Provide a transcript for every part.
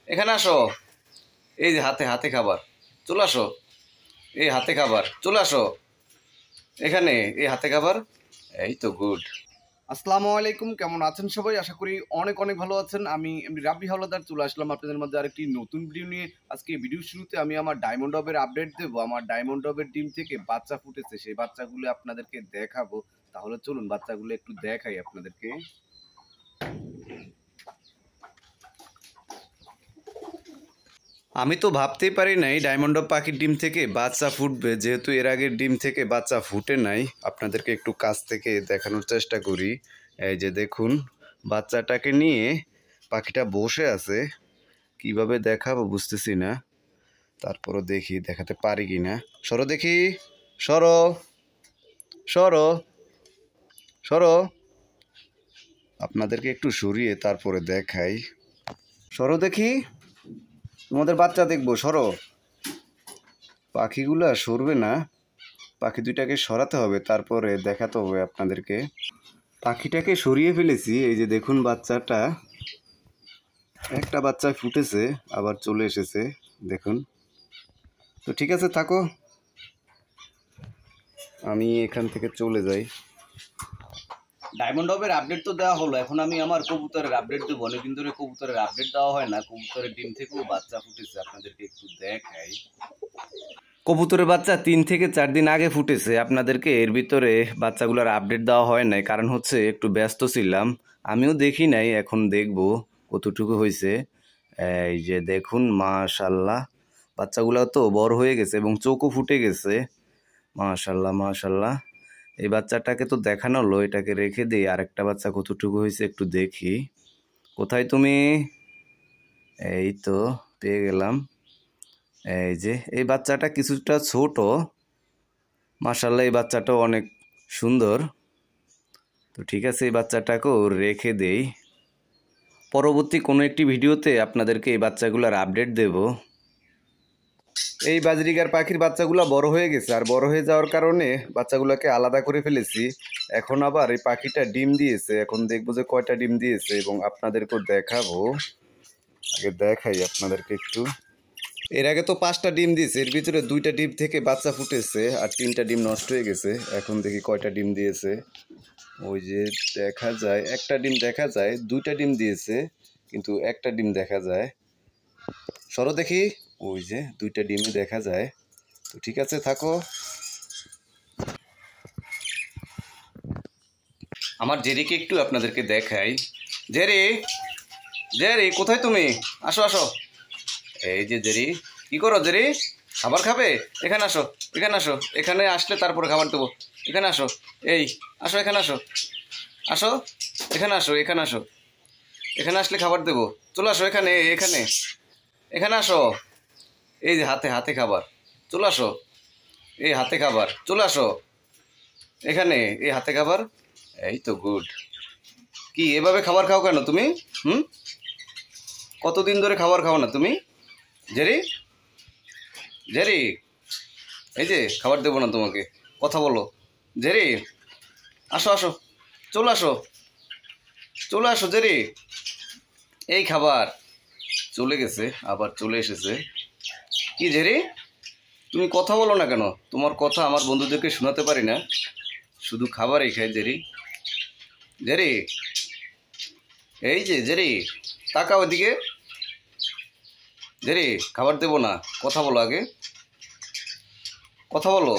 এখানে আসো। এই যে হাতে হাতে খাবার, চলে আসো। এই হাতে খাবার, চলে আসো এখানে। এই হাতে খাবার, এই তো গুড। আসসালামু আলাইকুম, কেমন আছেন সবাই? আশা করি অনেক অনেক ভালো আছেন। আমি রাব্বি হাওলাদার চলে আসলাম আপনাদের মধ্যে আরেকটি নতুন ভিডিও নিয়ে। আজকে ভিডিও শুরুতে আমি আমার ডায়মন্ড ডবের আপডেট দেবো। আমার ডায়মন্ড ডবের ডিম থেকে বাচ্চা ফুটেছে, সেই বাচ্চাগুলো আপনাদেরকে দেখাবো। তাহলে চলুন বাচ্চাগুলো একটু দেখাই আপনাদেরকে। আমি তো ভাবতেই পারি নাই ডায়মন্ড ডব পাখির ডিম থেকে বাচ্চা ফুটবে, যেহেতু এর আগের ডিম থেকে বাচ্চা ফুটে নাই। আপনাদেরকে একটু কাছ থেকে দেখানোর চেষ্টা করি। এই যে দেখুন, বাচ্চাটাকে নিয়ে পাখিটা বসে আছে। কিভাবে দেখাবো বুঝতেছি না, তারপরও দেখি দেখাতে পারি কি না। সরো দেখি, সরো সরো সরো। আপনাদেরকে একটু সরিয়ে তারপরে দেখাই। সরো দেখি, তোমাদের বাচ্চা দেখবো। সরো। পাখিগুলা সরবে না, পাখি দুইটাকে সরাতে হবে, তারপরে দেখাতে হবে আপনাদেরকে। পাখিটাকে সরিয়ে ফেলেছি। এই যে দেখুন, বাচ্চাটা, একটা বাচ্চা ফুটেছে আবার চলে এসেছে, দেখুন। তো ঠিক আছে, থাকো, আমি এখান থেকে চলে যাই। ডায়মন্ড ডবের আপডেট তো দেওয়া হলো, এখন আমি আমার কবুতরের আপডেট দেবো। অনেকদিন ধরে কবুতরের আপডেট দেওয়া হয় না। কবুতরের ডিম থেকেও বাচ্চা ফুটেছে, আপনাদেরকে একটু দেখাই। কবুতরের বাচ্চা 3 থেকে 4 দিন আগে ফুটেছে। আপনাদেরকে এর ভিতরে বাচ্চাগুলোর আপডেট দেওয়া হয় নাই, কারণ হচ্ছে একটু ব্যস্ত ছিলাম। আমিও দেখি নাই, এখন দেখব কতটুকু হয়েছে। এই যে দেখুন, মাশাল্লাহ, বাচ্চাগুলো তো বড় হয়ে গেছে এবং চোখও ফুটে গেছে। মাশাল্লাহ মাশাল্লাহ। এই বাচ্চাটাকে তো দেখানো হলো, এটাকে রেখে দিই। আরেকটা বাচ্চা কতটুকু হয়েছে একটু দেখি। কোথায় তুমি? এই তো পেয়ে গেলাম। এই যে এই বাচ্চাটা কিছুটা ছোট। মাশাআল্লাহ, এই বাচ্চাটাও অনেক সুন্দর। তো ঠিক আছে, এই বাচ্চাটাকেও রেখে দেই। পরবর্তী কোনো একটি ভিডিওতে আপনাদেরকে এই বাচ্চাগুলোর আপডেট দেব। এই বাজরিগার পাখির বাচ্চাগুলো বড় হয়ে গেছে, আর বড় হয়ে যাওয়ার কারণে বাচ্চাগুলোকে আলাদা করে ফেলেছি। এখন আবার এই পাখিটা ডিম দিয়েছে, এখন দেখবো যে কয়টা ডিম দিয়েছে এবং আপনাদেরকেও দেখাবো। আগে দেখাই আপনাদেরকে একটু। এর আগে তো 5টা ডিম দিয়েছে, এর ভিতরে 2টা ডিম থেকে বাচ্চা ফুটেছে আর 3টা ডিম নষ্ট হয়ে গেছে। এখন দেখি কয়টা ডিম দিয়েছে। ওই যে দেখা যায়, একটা ডিম দেখা যায়, 2টা ডিম দিয়েছে কিন্তু একটা ডিম দেখা যায়। সরো দেখি, ওই যে 2টা ডিমই দেখা যায়। তো ঠিক আছে, থাকো। আমার জেরিকে একটু আপনাদেরকে দেখাই। জেরি, জেরি কোথায় তুমি? আসো আসো। এই যে জেরি, কি করো জেরি? খাবার খাবে? এখানে আসো, এখানে আসো। এখানে আসলে তারপরে খাবার দেবো। এখানে আসো, এই আসো, এখানে আসো, আসো এখানে আসো, এখানে আসো। এখানে আসলে খাবার দেবো, চলে আসো এখানে, এখানে এখানে আসো। এই যে হাতে হাতে খাবার, চলে আসো। এই হাতে খাবার, চলে আসো এখানে। এই হাতে খাবার, এই তো গুড। কি এভাবে খাবার খাও কেন তুমি? কতদিন ধরে খাবার খাও না তুমি? জেরি, জেরি, এই যে খাবার দেবো না তোমাকে, কথা বলো। জেরি, আসো আসো, চলে আসো, চলে আসো জেরি। এই খাবার, চলে গেছে আবার চলে এসেছে। কি জেরি, তুমি কথা বলো না কেন? তোমার কথা আমার বন্ধুদেরকে শোনাতে পারি না, শুধু খাবারই খাই জেরি। জেরি, এই যে জেরি, তাকাও ওদিকে। জেরি, খাবার দেবো না, কথা বলো আগে, কথা বলো।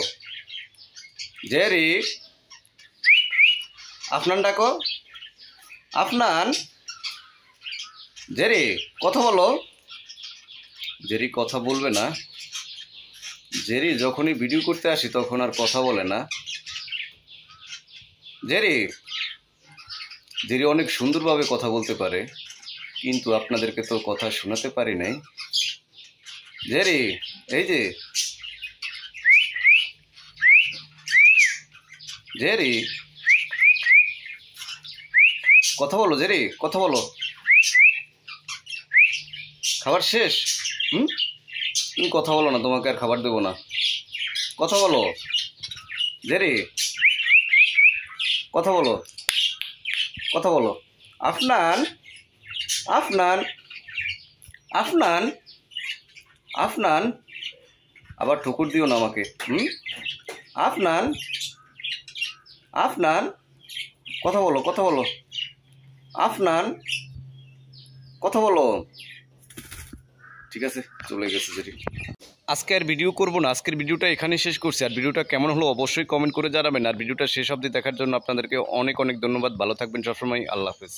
জেরি, আফনান ডাকো, আফনান। জেরি, কথা বলো। জেরি কথা বলবে না। জেরি যখনই ভিডিও করতে আসি তখন আর কথা বলে না। জেরি, জেরি অনেক সুন্দরভাবে কথা বলতে পারে, কিন্তু আপনাদেরকে তো কথা শোনাতে পারি নাই। জেরি, এই যে জেরি, কথা বলো জেরি, কথা বলো। খাবার শেষ? তুমি কথা বলো না, তোমাকে আর খাবার দেবো না, কথা বলো। জেরি, কথা বলো, কথা বলো। আফনান, আফনান, আফনান, আফনান, আবার ঠুকুর দিও না আমাকে। আফনান, আফনান, কথা বলো, কথা বলো। আফনান, কথা বলো। ঠিক আছে, চলে গেছে যেটি। আজকে আর ভিডিও করবো না, আজকের ভিডিওটা এখানে শেষ করছি। আর ভিডিওটা কেমন হলো অবশ্যই কমেন্ট করে জানাবেন। আর ভিডিওটা শেষ অবধি দেখার জন্য আপনাদেরকে অনেক অনেক ধন্যবাদ। ভালো থাকবেন সবসময়। আল্লাহ হাফেজ।